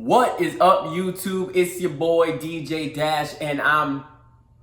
What is up, YouTube? It's your boy DJ Dash, and I'm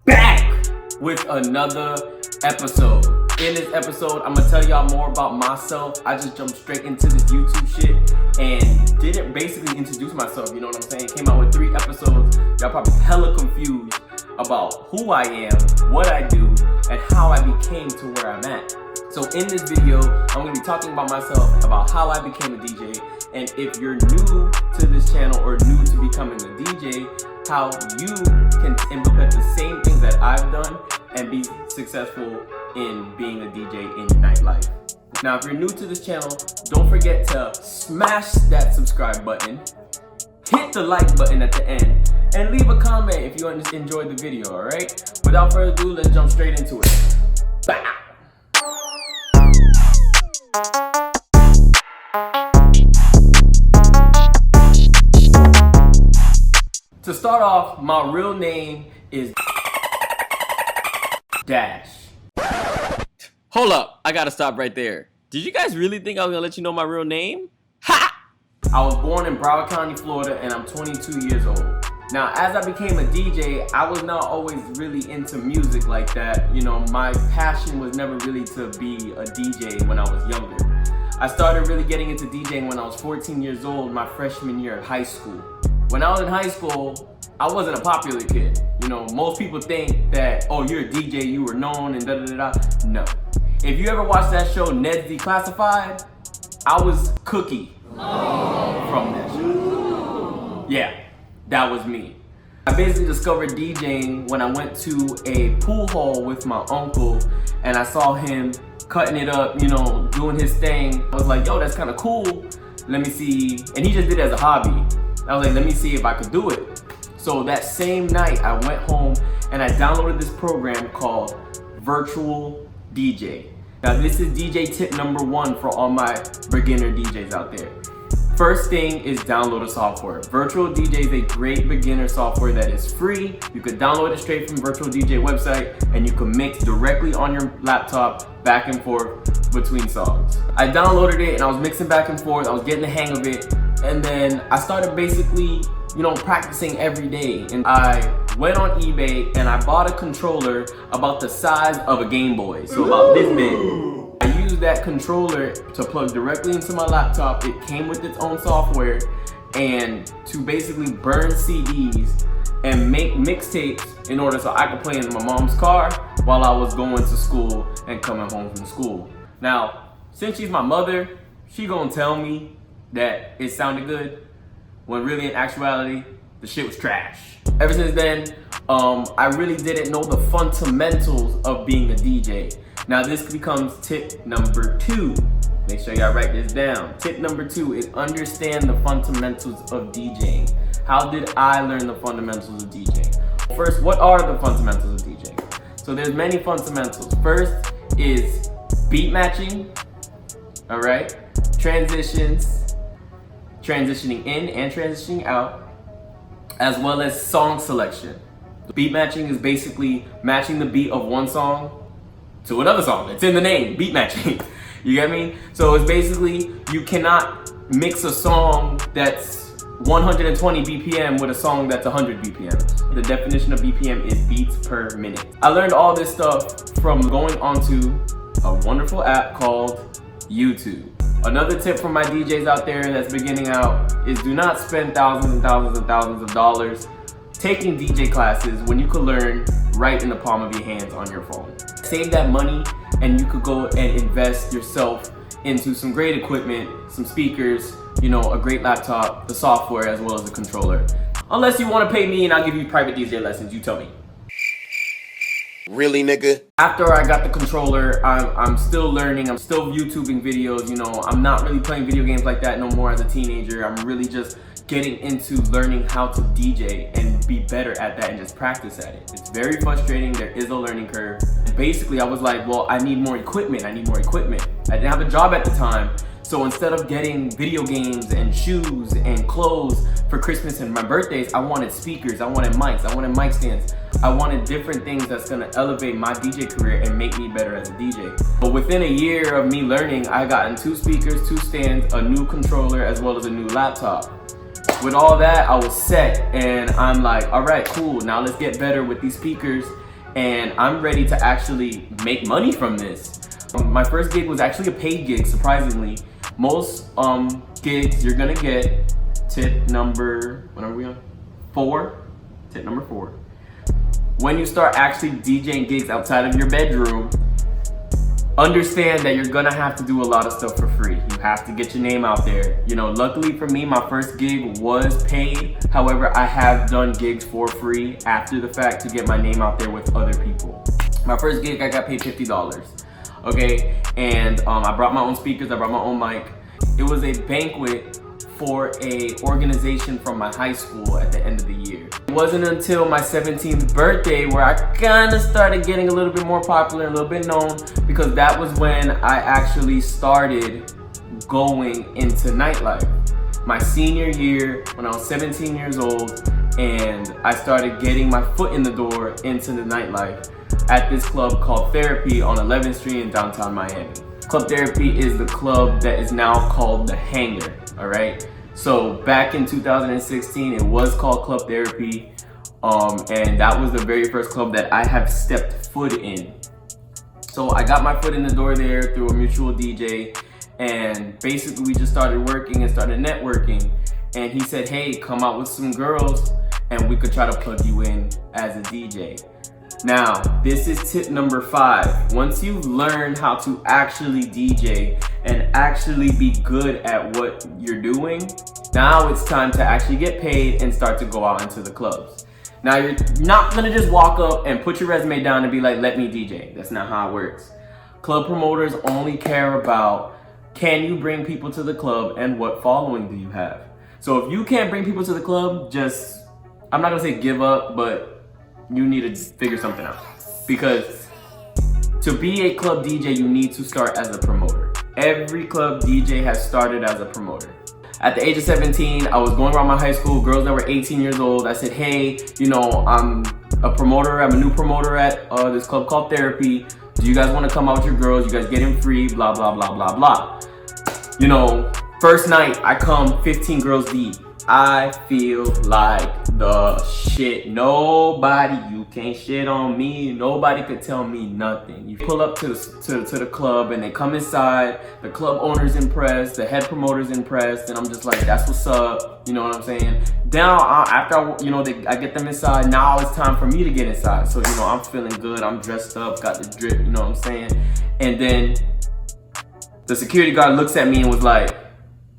back with another episode. In this episode, I'm gonna tell y'all more about myself. I just jumped straight into this YouTube shit and didn't basically introduce myself, you know what I'm saying? Came out with 3 episodes. Y'all probably hella confused about who I am, what I do, and how I became to where I'm at. So in this video, I'm gonna be talking about myself, about how I became a DJ, and if you're new to this channel or new to becoming a DJ, how you can implement the same things that I've done and be successful in being a DJ in nightlife. Now, if you're new to this channel, don't forget to smash that subscribe button, hit the like button at the end, and leave a comment if you enjoyed the video, alright? Without further ado, let's jump straight into it. Bow. To start off, my real name is Dash. Hold up, I gotta stop right there. Did you guys really think I was gonna let you know my real name? Ha! I was born in Broward County, Florida, and I'm 22 years old. Now, as I became a DJ, I was not always really into music like that. You know, my passion was never really to be a DJ when I was younger. I started really getting into DJing when I was 14 years old, my freshman year of high school. When I was in high school, I wasn't a popular kid. You know, most people think that, oh, you're a DJ, you were known and da-da-da-da. No. If you ever watched that show, Ned's Declassified, I was Cookie from that show. Yeah, that was me. I basically discovered DJing when I went to a pool hall with my uncle and I saw him cutting it up, you know, doing his thing. I was like, yo, that's kind of cool. Let me see. And he just did it as a hobby. I was like, let me see if I could do it. So that same night, I went home and I downloaded this program called Virtual DJ. Now this is DJ tip number 1 for all my beginner DJs out there. First thing is download a software. Virtual DJ is a great beginner software that is free. You could download it straight from Virtual DJ website and you can mix directly on your laptop back and forth between songs. I downloaded it and I was mixing back and forth. I was getting the hang of it. And then I started basically, you know, practicing every day. And I went on eBay and I bought a controller about the size of a Game Boy. So about this big. I used that controller to plug directly into my laptop. It came with its own software and to basically burn CDs and make mixtapes in order so I could play in my mom's car while I was going to school and coming home from school. Now, since she's my mother, she gonna tell me that it sounded good when really in actuality the shit was trash. Ever since then, I really didn't know the fundamentals of being a DJ. Now this becomes tip number 2. Make sure y'all write this down. Tip number 2 is understand the fundamentals of DJing. How did I learn the fundamentals of DJing? First, what are the fundamentals of DJing? So there's many fundamentals. First is beat matching, all right? Transitions, transitioning in and transitioning out, as well as song selection. Beat matching is basically matching the beat of one song to another song. It's in the name, beat matching. You get me? So it's basically, you cannot mix a song that's 120 BPM with a song that's 100 BPM. The definition of BPM is beats per minute. I learned all this stuff from going onto a wonderful app called YouTube. Another tip from my DJs out there that's beginning out is do not spend thousands and thousands and thousands of dollars taking DJ classes when you could learn right in the palm of your hands on your phone. Save that money and you could go and invest yourself into some great equipment, some speakers, you know, a great laptop, the software, as well as the controller. Unless you want to pay me and I'll give you private DJ lessons, you tell me. Really, nigga? After I got the controller, I'm still learning. I'm still YouTubing videos, you know. I'm not really playing video games like that no more as a teenager. I'm really just getting into learning how to DJ and be better at that and just practice at it. It's very frustrating. There is a learning curve. Basically, I was like, well, I need more equipment. I didn't have a job at the time. So instead of getting video games and shoes and clothes for Christmas and my birthdays, I wanted speakers, I wanted mics, I wanted mic stands. I wanted different things that's gonna elevate my DJ career and make me better as a DJ. But within a year of me learning, I gotten 2 speakers, 2 stands, a new controller, as well as a new laptop. with all that, I was set, and I'm like, all right, cool. Now let's get better with these speakers, and I'm ready to actually make money from this. My first gig was actually a paid gig, surprisingly. Most gigs you're gonna get tip number, what are we on? 4. Tip number 4. When you start actually DJing gigs outside of your bedroom, understand that you're gonna have to do a lot of stuff for free. You have to get your name out there. You know, luckily for me, my first gig was paid. However, I have done gigs for free after the fact to get my name out there with other people. My first gig, I got paid $50. Okay, and I brought my own speakers, I brought my own mic. It was a banquet for a organization from my high school at the end of the year. It wasn't until my 17th birthday where I kind of started getting a little bit more popular, a little bit known, because that was when I actually started going into nightlife. My senior year, when I was 17 years old, and I started getting my foot in the door into the nightlife at this club called Therapy on 11th Street in downtown Miami. Club Therapy is the club that is now called The Hangar, all right? So back in 2016, it was called Club Therapy, and that was the very first club that I have stepped foot in. So I got my foot in the door there through a mutual DJ, and basically we just started working and started networking. And he said, hey, come out with some girls and we could try to plug you in as a DJ. Now, this is tip number 5. Once you've learned how to actually DJ and actually be good at what you're doing, now it's time to actually get paid and start to go out into the clubs. Now, you're not gonna just walk up and put your resume down and be like, let me DJ. That's not how it works. Club promoters only care about, can you bring people to the club and what following do you have? So if you can't bring people to the club, just, I'm not gonna say give up, but you need to figure something out. Because to be a club DJ, you need to start as a promoter. Every club DJ has started as a promoter. At the age of 17, I was going around my high school, girls that were 18 years old. I said, hey, you know, I'm a promoter, I'm a new promoter at this club called Therapy. Do you guys wanna come out with your girls? You guys get in free, blah, blah, blah, blah, blah. You know, first night, I come 15 girls deep. I feel like the shit. Nobody, you can't shit on me. Nobody could tell me nothing. You pull up to the club and they come inside. The club owner's impressed. The head promoter's impressed. And I'm just like, that's what's up. You know what I'm saying? Now, after I get them inside, now it's time for me to get inside. So, you know, I'm feeling good. I'm dressed up, got the drip, you know what I'm saying? And then the security guard looks at me and was like,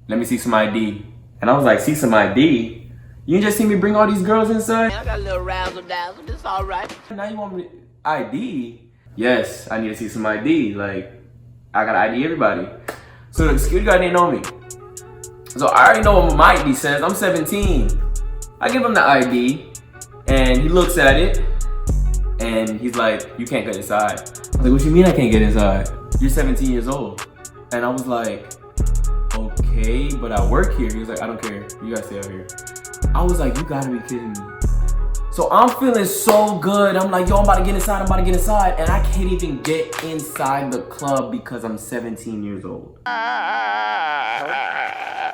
let me see some ID. And I was like, see some ID? You just see me bring all these girls inside? I got a little razzle dazzle, it's alright. Now you want me to ID? Yes, I need to see some ID. Like, I gotta ID everybody. So the security guard didn't know me. So I already know what my ID says. I'm 17. I give him the ID, and he looks at it, and he's like, you can't get inside. I was like, what you mean I can't get inside? You're 17 years old. And I was like, okay, but I work here. He was like, I don't care. You guys stay out here. I was like, you gotta be kidding me. So I'm feeling so good. I'm like, yo, I'm about to get inside. I'm about to get inside. And I can't even get inside the club because I'm 17 years old.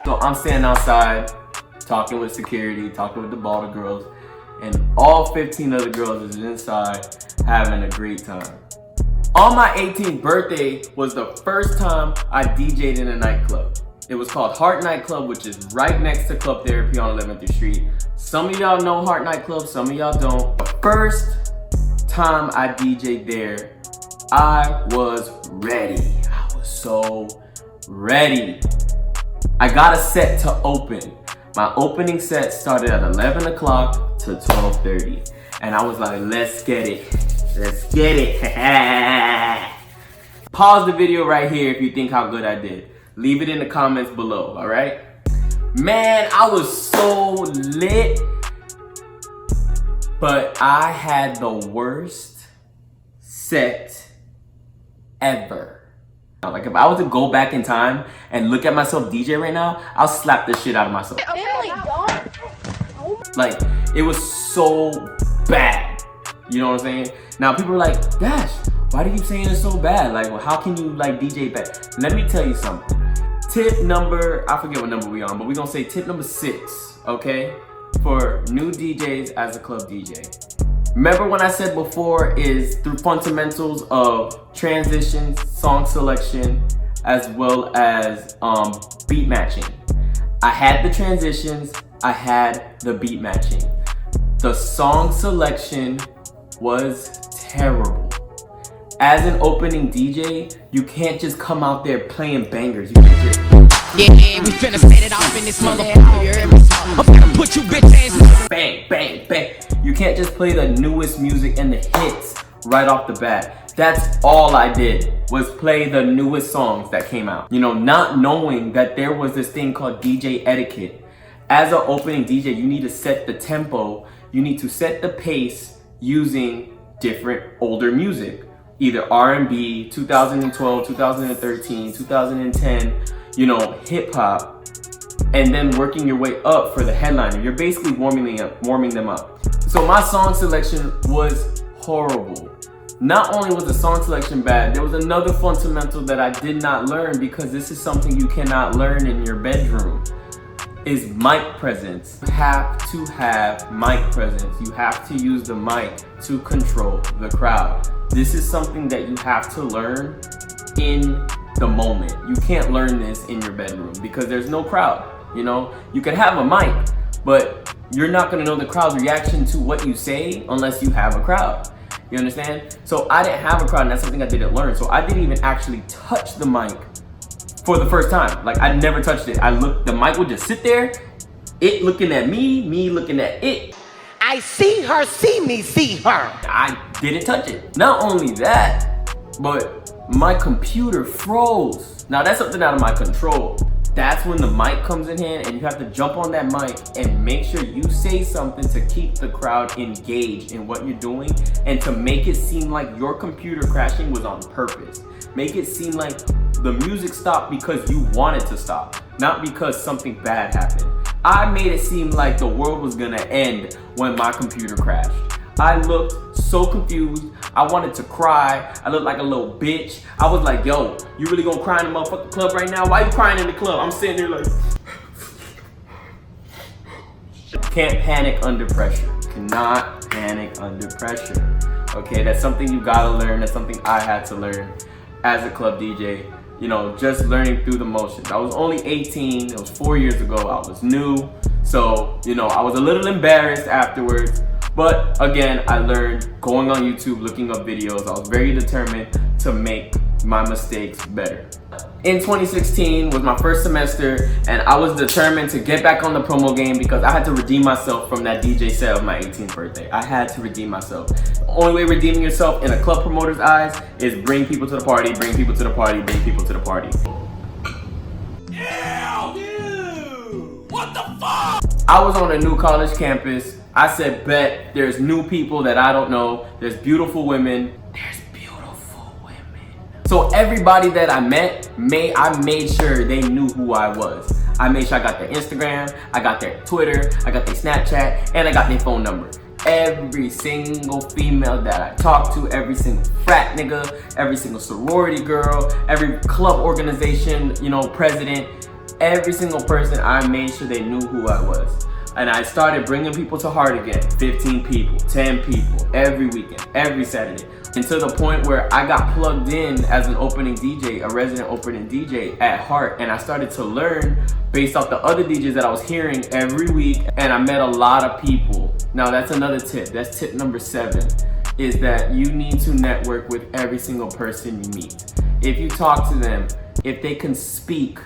So I'm standing outside, talking with security, talking with the Balder girls. And all 15 other girls is inside having a great time. On my 18th birthday was the first time I DJ'd in a nightclub. It was called Heart Nightclub, which is right next to Club Therapy on 11th Street. Some of y'all know Heart Nightclub, some of y'all don't. The first time I DJ'd there, I was ready. I was so ready. I got a set to open. My opening set started at 11 o'clock to 12:30. And I was like, let's get it. Let's get it. Pause the video right here if you think how good I did. Leave it in the comments below, all right? Man, I was so lit, but I had the worst set ever. Like if I was to go back in time and look at myself DJ right now, I'll slap the shit out of myself. Like, it was so bad. You know what I'm saying? Now people are like, Dash, why do you keep saying it's so bad? Like, well, how can you like DJ bad? Let me tell you something. Tip number, I forget what number we on, but we're gonna say tip number 6, okay, for new DJs as a club DJ. Remember when I said before is through fundamentals of transitions, song selection, as well as beat matching. I had the transitions, I had the beat matching. The song selection was terrible. As an opening DJ, you can't just come out there playing bangers. You can't just Yeah, we finna set it off in this motherfucker. I'm finna put you bitch ass bang, bang, bang. You can't just play the newest music and the hits right off the bat. That's all I did, was play the newest songs that came out. You know, not knowing that there was this thing called DJ etiquette. As an opening DJ, you need to set the tempo, you need to set the pace using different older music. Either R&B, 2012, 2013, 2010, you know, hip hop, and then working your way up for the headliner. You're basically warming them up. So my song selection was horrible. Not only was the song selection bad, there was another fundamental that I did not learn, because this is something you cannot learn in your bedroom, is mic presence. You have to have mic presence. You have to use the mic to control the crowd. This is something that you have to learn in the moment. You can't learn this in your bedroom because there's no crowd. You know, you can have a mic, but you're not gonna know the crowd's reaction to what you say unless you have a crowd. You understand? So I didn't have a crowd, and that's something I didn't learn. So I didn't even actually touch the mic for the first time. Like, I never touched it. The mic would just sit there, it looking at me looking at it. I see her, see me, see her. I didn't touch it. Not only that, but my computer froze. Now that's something out of my control. That's when the mic comes in hand, and you have to jump on that mic and make sure you say something to keep the crowd engaged in what you're doing, and to make it seem like your computer crashing was on purpose. Make it seem like the music stopped because you wanted to stop, not because something bad happened. I made it seem like the world was gonna end when my computer crashed. I looked so confused. I wanted to cry. I looked like a little bitch. I was like, yo, you really gonna cry in the motherfucking club right now? Why you crying in the club? I'm sitting there like... Can't panic under pressure. Cannot panic under pressure. Okay, that's something you gotta learn. That's something I had to learn as a club DJ. You know, just learning through the motions. I was only 18, it was 4 years ago, I was new. So, you know, I was a little embarrassed afterwards. But again, I learned going on YouTube, looking up videos. I was very determined to make my mistakes better. In 2016 was my first semester, and I was determined to get back on the promo game because I had to redeem myself from that DJ set of my 18th birthday. I had to redeem myself. The only way redeeming yourself in a club promoter's eyes is bring people to the party, bring people to the party, bring people to the party. Yeah, dude! What the fuck? I was on a new college campus. I said, bet, there's new people that I don't know. There's beautiful women. There's beautiful women. So everybody that I met, I made sure they knew who I was. I made sure I got their Instagram, I got their Twitter, I got their Snapchat, and I got their phone number. Every single female that I talked to, every single frat nigga, every single sorority girl, every club organization, you know, president, every single person, I made sure they knew who I was. And I started bringing people to heart again. 15 people, 10 people, every weekend, every Saturday. And to the point where I got plugged in as an opening DJ, a resident opening DJ at heart. And I started to learn based off the other DJs that I was hearing every week. And I met a lot of people. Now that's another tip. That's tip number 7, is that you need to network with every single person you meet. If you talk to them, if they can speak,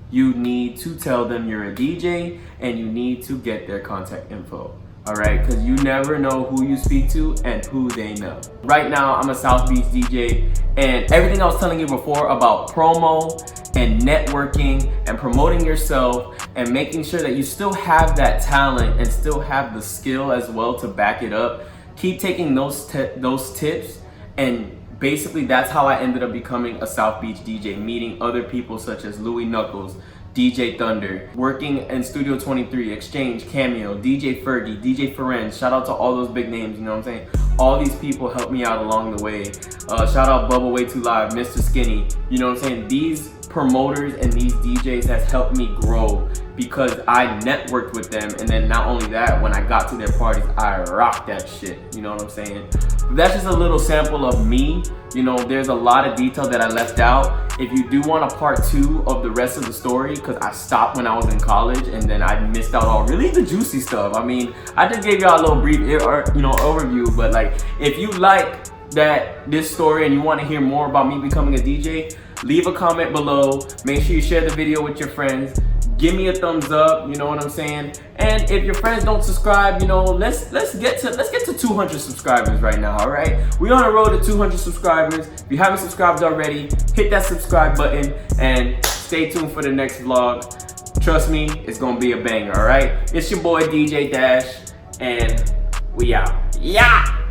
you need to tell them you're a DJ, and you need to get their contact info. All right, because you never know who you speak to and who they know. Right now, I'm a South Beach DJ, and everything I was telling you before about promo and networking and promoting yourself and making sure that you still have that talent and still have the skill as well to back it up. Keep taking those tips, and basically that's how I ended up becoming a South Beach DJ, meeting other people such as Louis Knuckles, DJ Thunder, working in Studio 23, Exchange, Cameo, DJ Fergie, DJ Ferenz. Shout out to all those big names, you know what I'm saying? All these people helped me out along the way. Shout out Bubba Way Too Live, Mr. Skinny, you know what I'm saying? These promoters and these DJs has helped me grow because I networked with them, and then not only that, when I got to their parties, I rocked that shit. You know what I'm saying? That's just a little sample of me. You know, there's a lot of detail that I left out. If you do want a part 2 of the rest of the story, because I stopped when I was in college and then I missed out on really the juicy stuff. I mean, I just gave y'all a little brief, overview, but like, if you like this story and you want to hear more about me becoming a DJ, leave a comment below. Make sure you share the video with your friends. Give me a thumbs up, you know what I'm saying? And if your friends don't subscribe, you know, let's get to 200 subscribers right now, all right? We're on a road to 200 subscribers. If you haven't subscribed already, hit that subscribe button and stay tuned for the next vlog. Trust me, it's gonna be a banger, all right? It's your boy DJ Dash, and we out. Yeah!